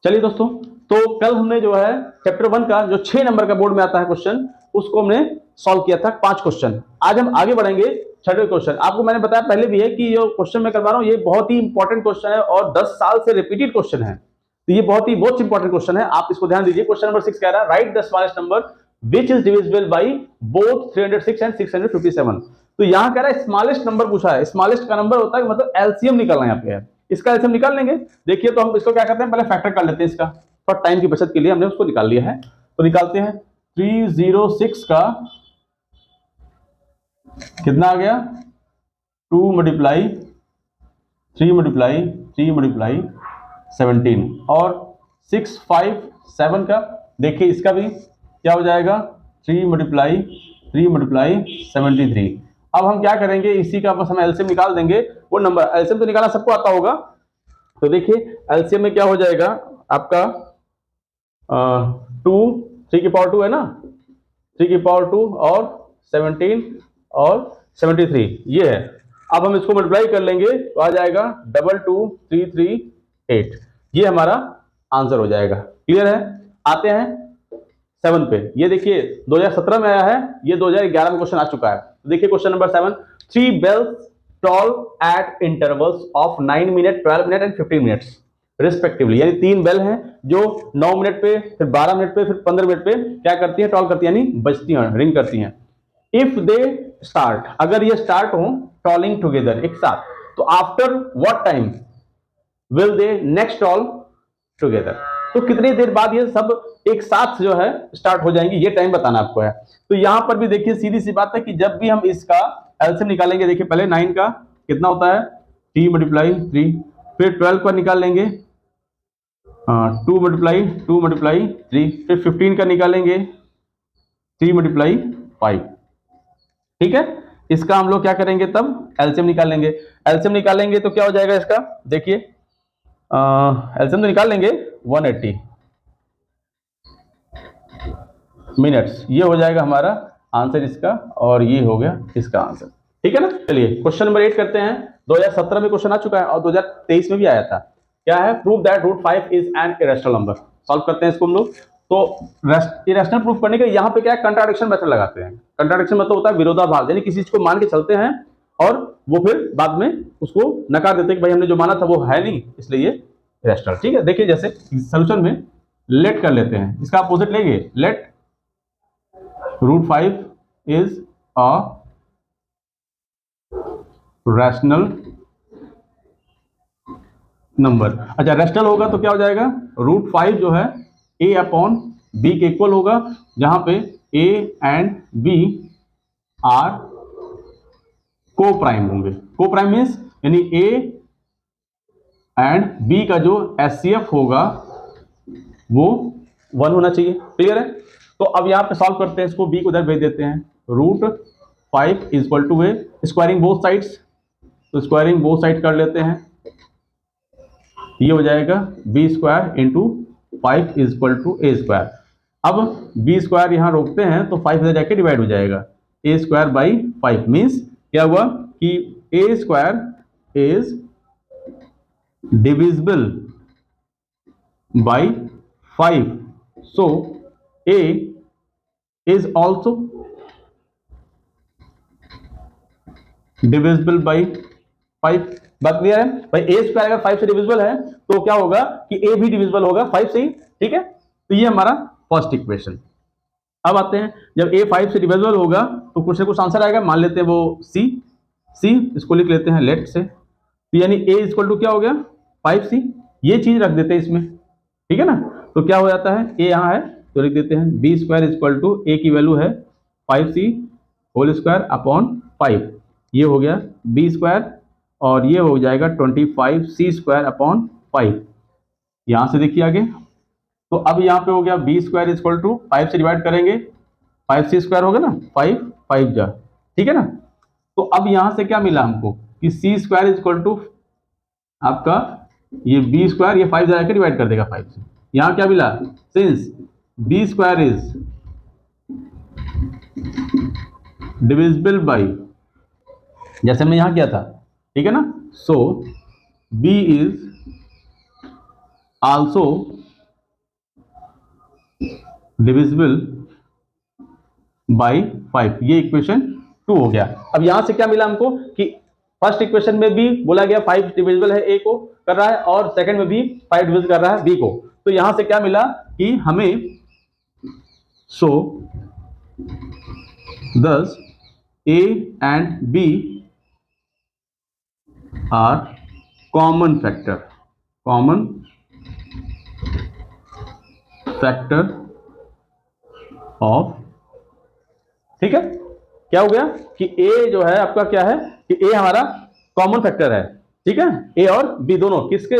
चलिए दोस्तों, तो कल हमने जो है चैप्टर 1 का जो 6 नंबर का बोर्ड में आता है क्वेश्चन, उसको हमने सॉल्व किया था 5 क्वेश्चन। आज हम आगे बढ़ेंगे 6वें क्वेश्चन। आपको मैंने बताया पहले भी है कि ये क्वेश्चन मैं करवा रहा हूँ, ये बहुत ही इंपॉर्टेंट क्वेश्चन है और 10 साल से रिपीटेड क्वेश्चन है, तो ये बहुत ही मोस्ट इंपॉर्टेंट क्वेश्चन है। आप इसको ध्यान दीजिए। क्वेश्चन नंबर 6 कह रहा है right the smallest number which is divisible by both 306 and 657। तो यहां कह रहा है स्मॉलेस्ट नंबर पूछा है। स्मॉलेस्ट का नंबर होता है मतलब एलसीएम निकालना है यहाँ पे है। इसका एलसीएम निकाल लेंगे। देखिए तो हम इसको क्या करते हैं, पहले फैक्टर कर लेते हैं इसका, थोड़ा टाइम की बचत के लिए हमने उसको निकाल लिया है। तो निकालते हैं 306 का कितना आ गया, 2 मल्टीप्लाई 3 मल्टीप्लाई 3 मल्टीप्लाई 17 और 657 का देखिए इसका भी क्या हो जाएगा 3 मल्टीप्लाई 3 मल्टीप्लाई 73। अब हम क्या करेंगे, इसी का बस हम एलसीएम निकाल देंगे। वो नंबर एलसीएम तो निकालना सबको आता होगा। तो देखिए एलसीएम में क्या हो जाएगा आपका 2 3 की पावर 2 है ना, 3 की पावर 2 और 17 और 73 ये है। अब हम इसको मल्टीप्लाई कर लेंगे तो आ जाएगा 22338। ये हमारा आंसर हो जाएगा। क्लियर है। आते हैं 7 पे। ये देखिए 2017 में आया है, ये 2011 में क्वेश्चन आ चुका है। तो देखिए question number 7, 3 bells toll at intervals of 9 minute 12 minute and 15 minutes respectively. यानी 3 बेल हैं जो 9 मिनट पे, फिर 12 मिनट पे, फिर 15 मिनट पे क्या करती हैं, टॉल करती हैं, यानी बजती हैं, रिंग करती हैं। इफ दे स्टार्ट, अगर ये स्टार्ट हो टॉलिंग टुगेदर एक साथ, तो after what time will they next toll together. तो कितनी देर बाद ये सब एक साथ जो है स्टार्ट हो जाएंगी, ये टाइम बताना आपको है। तो यहां पर भी देखिए सीधी सी बात है कि जब भी हम इसका एलसीएम निकालेंगे, देखिए पहले 9 का कितना होता है 3 मल्टीप्लाई 3, फिर 12 का निकाल लेंगे 2 मल्टीप्लाई 3, फिर 15 का निकालेंगे 3 मल्टीप्लाई 5। ठीक है। इसका हम लोग क्या करेंगे, तब एलसीएम निकालेंगे। एलसीएम निकालेंगे तो क्या हो जाएगा इसका, देखिए एलसीएम तो निकाल लेंगे 180 मिनट्स, ये हो जाएगा हमारा आंसर इसका, और ये हो गया इसका आंसर। ठीक है ना। चलिए क्वेश्चन नंबर 8 करते हैं। 2017 में क्वेश्चन आ चुका है और 2023 में भी आया था। क्या है, prove that root 5 is an irrational number. Solve करते हैं इसको हम लोग। तो इरेशनल प्रूफ करने के यहाँ पे क्या है, कंट्राडिक्शन मेथड लगाते हैं। कंट्राडिक्शन मतलब होता है विरोधाभास, यानी किसी चीज को मान के चलते हैं और वो फिर बाद में उसको नकार देते हैं कि भाई हमने जो माना था वो है नहीं, इसलिए ये इरेशनल। ठीक है। देखिए जैसे सोल्यूशन में लेट कर लेते हैं, इसका अपोजिट लेंगे, let root 5 is a rational number. अच्छा रैशनल होगा तो क्या हो जाएगा, रूट 5 जो है a अपॉन b के इक्वल होगा, जहां पे a एंड b आर को प्राइम होंगे। को प्राइम मीन्स यानी a एंड b का जो एचसीएफ होगा वो 1 होना चाहिए। क्लियर है। तो अब यहां पे सॉल्व करते हैं इसको, b को उधर भेज देते हैं। Root 5 is equal to a, squaring both sides, तो स्क्वायरिंग बोथ साइड कर लेते हैं। ये हो जाएगा b square into 5 is equal to a square. अब बी स्क्वायर यहाँ रोकते हैं तो 5 इधर जाके डिवाइड हो जाएगा, ए स्क्वायर बाई 5 मीन्स क्या हुआ कि A square is divisible by 5, so A is also divisible by 5। बात क्लियर है भाई। ए स्क्वायर अगर 5 से डिविजिबल है तो क्या होगा कि ए भी डिविजिबल होगा 5 से ही। ठीक है। तो ये हमारा फर्स्ट इक्वेशन। अब आते हैं, जब ए 5 से डिविजिबल होगा तो कुछ ना कुछ आंसर आएगा, मान लेते हैं वो सी। इसको लिख लेते हैं लेट से। तो यानी ए इक्वल टू क्या हो गया 5c, ये चीज रख देते हैं इसमें। ठीक है ना। तो क्या हो जाता है, ए यहाँ है तो लिख देते हैं बी स्क्वायर इक्वल टू ए की वैल्यू है 5c होल स्क्वायर अपॉन 5, ये हो गया बी स्क्वायर, और ये हो जाएगा 25c स्क्वायर अपॉन 5। यहां से देखिए आगे, तो अब यहाँ पे हो गया बी स्क्वायर इक्वल टू 5 से डिवाइड करेंगे 5c स्क्वायर हो गया ना, 5 जा। ठीक है ना। तो अब यहां से क्या मिला हमको कि c स्क्वायर इक्वल टू आपका ये बी स्क्वायर, ये 5 जाकर डिवाइड कर देगा 5 से। यहां क्या मिला, since B square is divisible by, जैसे हमने यहां किया था। ठीक है ना। So B is also divisible by 5, ये इक्वेशन 2 हो गया। अब यहां से क्या मिला हमको कि फर्स्ट इक्वेशन में भी बोला गया 5 डिविजिबल है ए को कर रहा है, और सेकंड में भी 5 डिविजिबल कर रहा है बी को। तो यहां से क्या मिला कि हमें सो thus A and B are common factor of, ठीक है। क्या हो गया कि A जो है आपका क्या है कि A हमारा कॉमन फैक्टर है, ठीक है। A और B दोनों किसके,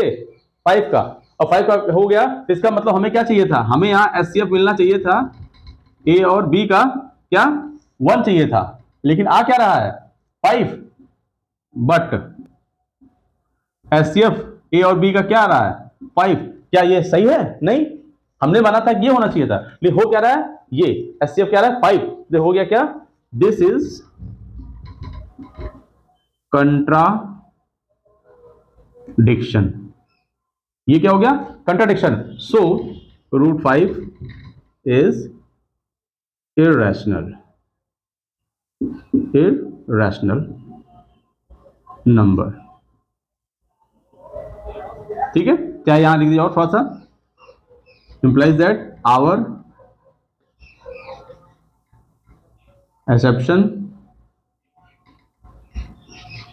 5 का, और 5 का हो गया। इसका मतलब हमें क्या चाहिए था, हमें यहाँ HCF मिलना चाहिए था A और B का क्या 1 चाहिए था, लेकिन आ क्या रहा है 5, बट HCF A और B का क्या आ रहा है 5। क्या ये सही है? नहीं, हमने माना था कि ये होना चाहिए था, लेकिन हो क्या रहा है, ये HCF क्या रहा है 5। तो हो गया क्या, दिस इज कंट्राडिक्शन। ये क्या हो गया, contradiction. So √5 is irrational number, ठीक है। क्या यहां लिख दिया और थोड़ा सा, implies that our assumption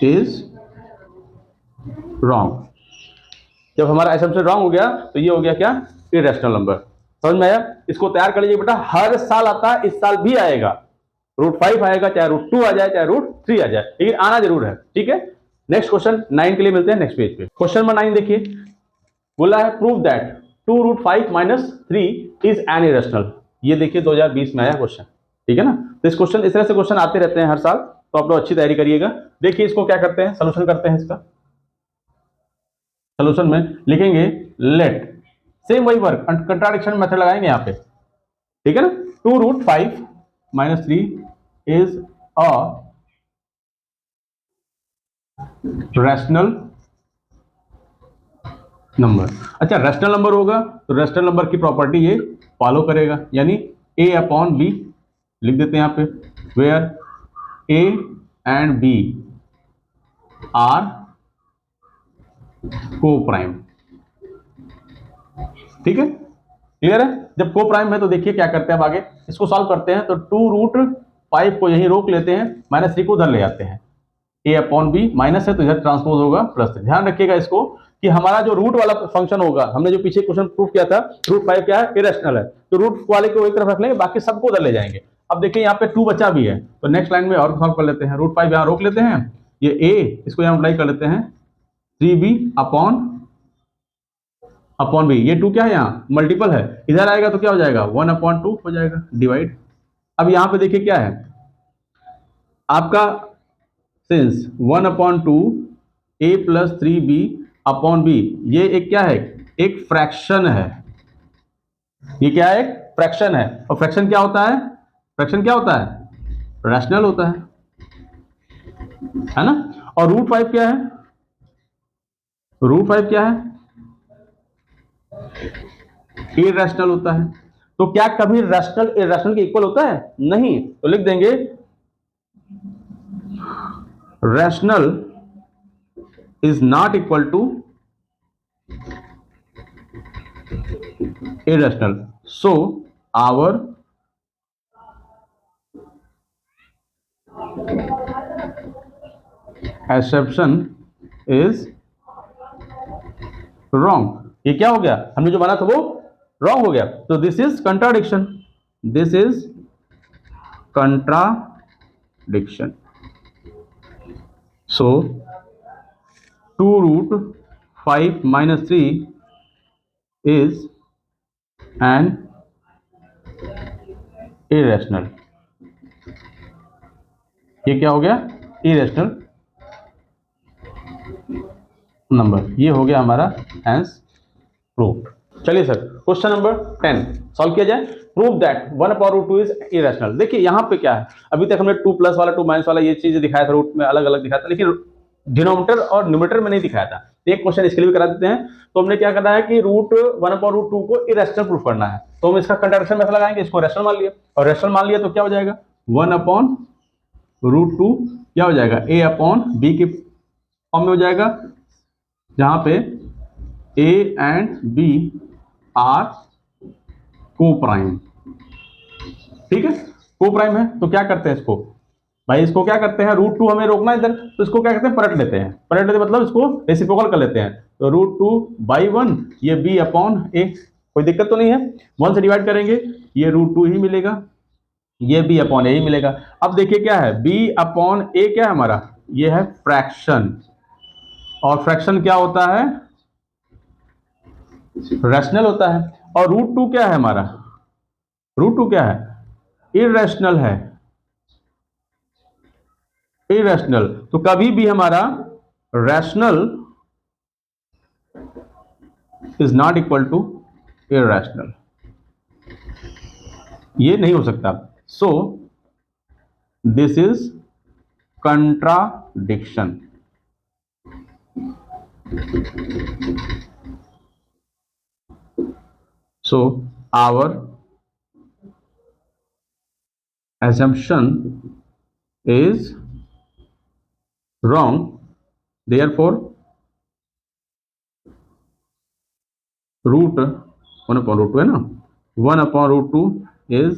is wrong। जब हमारा assumption wrong हो गया तो ये हो गया क्या, irrational नंबर। समझ में आया? इसको तैयार कर लीजिए बेटा, हर साल आता है, इस साल भी आएगा। √5 आएगा, चाहे √2 आ जाए, चाहे √3 आ जाए, लेकिन आना जरूर है, ठीक है। नेक्स्ट क्वेश्चन 9 के लिए मिलते हैं नेक्स्ट पेज पे। क्वेश्चन नंबर 9 देखिए, बोला है prove that 2√5 - 3 is an irrational. ये देखिए 2020 में आया क्वेश्चन, ठीक है ना। तो इस क्वेश्चन, इस तरह से क्वेश्चन आते रहते हैं हर साल, तो आप लोग अच्छी तैयारी करिएगा। देखिए इसको क्या करते हैं, सोल्यूशन करते हैं। इसका सोल्यूशन में लिखेंगे लेट, सेम वही वर्क, कंट्राडिक्शन मेथड लगाएंगे यहाँ पे, ठीक है ना। 2√5 - 3 इज अ रैशनल नंबर। अच्छा, रैशनल नंबर होगा तो रैशनल नंबर की प्रॉपर्टी ये फॉलो करेगा, यानी A/B लिख देते हैं यहाँ पे, where A and B are coprime, ठीक है। क्लियर है? जब को प्राइम है तो देखिए क्या करते हैं, अब आगे इसको सॉल्व करते हैं। तो 2√5 को यहीं रोक लेते हैं, -3 को उधर ले आते हैं। A/B माइनस है तो इधर ट्रांसपोज होगा प्लस। ध्यान रखिएगा इसको कि हमारा जो रूट वाला फंक्शन होगा, हमने जो पीछे क्वेश्चन प्रूव किया था, √5 क्या है, इरेशनल है, तो रूट वाले को एक तरफ रख लेंगे, बाकी सबको उधर ले जाएंगे। अब देखिए यहाँ पे 2 बचा भी है, तो नेक्स्ट लाइन में और सॉल्व कर लेते हैं। √5 यहाँ रोक लेते हैं, ये A इसको यहाँ अप्लाई कर लेते हैं, 3B अपॉन B। ये 2 क्या है, यहाँ मल्टीपल है, इधर आएगा तो क्या हो जाएगा 1/2 हो जाएगा, डिवाइड। अब यहाँ पे देखिए क्या है आपका, since 1/2 A + 3B upon B, ये एक क्या है, एक फ्रैक्शन है। ये क्या है, एक फ्रैक्शन है। और फ्रैक्शन क्या होता है, फ्रैक्शन क्या होता है, रैशनल होता है ना। और √5 क्या है, √5 क्या है, इरेशनल होता है। तो क्या कभी रैशनल इरेशनल के इक्वल होता है? नहीं। तो लिख देंगे rational is not equal to irrational. So our assumption is wrong। ये क्या हो गया, हमने जो माना था वो wrong हो गया। तो this is contradiction, this is contradiction। So 2√5 - 3 is an irrational। ये क्या हो गया, irrational नंबर। ये हो गया हमारा आंसर प्रूव। चलिए सर, क्वेश्चन नंबर 10 सॉल्व किया जाए। Prove that 1/√2 is irrational. देखिए यहाँ पे क्या है, अभी तक हमने 2 प्लस वाला 2 माइनस वाला ये चीज दिखाया था, रूट में अलग अलग दिखाया था, लेकिन डिनोमिनेटर और न्यूमरेटर में नहीं दिखाया था। तो एक क्वेश्चन इसके लिए भी करा देते हैं। तो हमने क्या करना है कि √1/√2 को इरेशनल प्रूफ करना है, तो हम इसका कंट्राडिक्शन मेथड लगाएंगे, इसको रेशनल मान लिया, और रेशनल मान लिया तो क्या हो जाएगा 1/√2 क्या हो जाएगा a/b के फॉर्म में हो जाएगा, जहां पे a and b are coprime. ठीक है, को प्राइम है तो क्या करते हैं इसको, भाई इसको क्या करते हैं, √2 हमें रोकना इधर, तो इसको क्या करते हैं पलट लेते हैं, पलट लेते मतलब इसको रेसिप्रोकल कर लेते हैं, तो √2/1 ये b/a, कोई दिक्कत तो नहीं है, 1 से डिवाइड करेंगे ये √2 ही मिलेगा, ये b/a ही मिलेगा। अब देखिए क्या है b/a क्या है हमारा, ये है फ्रैक्शन, और फ्रैक्शन क्या होता है रैशनल होता है, और √2 क्या है हमारा, √2 क्या है इररेशनल है, इररेशनल, तो कभी भी हमारा rational is not equal to irrational, ये नहीं हो सकता। So this is contradiction. So our assumption is wrong, therefore √1/√2 है ना, 1/√2 is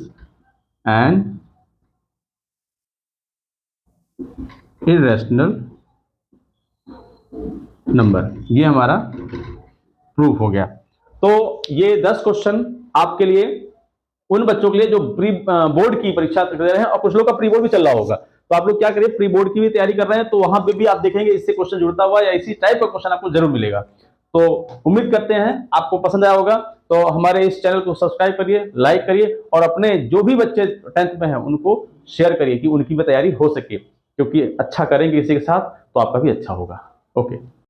an irrational number, ये हमारा प्रूफ हो गया। तो ये 10 क्वेश्चन आपके लिए, उन बच्चों के लिए जो प्री बोर्ड की परीक्षा दे रहे हैं, और कुछ लोग का प्री बोर्ड भी चल रहा होगा, तो आप लोग क्या करिए प्री बोर्ड की भी तैयारी कर रहे हैं, तो वहां पे भी आप देखेंगे इससे क्वेश्चन जुड़ता हुआ या इसी टाइप का क्वेश्चन आपको जरूर मिलेगा। तो उम्मीद करते हैं आपको पसंद आया होगा, तो हमारे इस चैनल को सब्सक्राइब करिए, लाइक करिए, और अपने जो भी बच्चे 10th में हैं उनको शेयर करिए कि उनकी भी तैयारी हो सके, क्योंकि अच्छा करेंगे इसी के साथ तो आपका भी अच्छा होगा। ओके।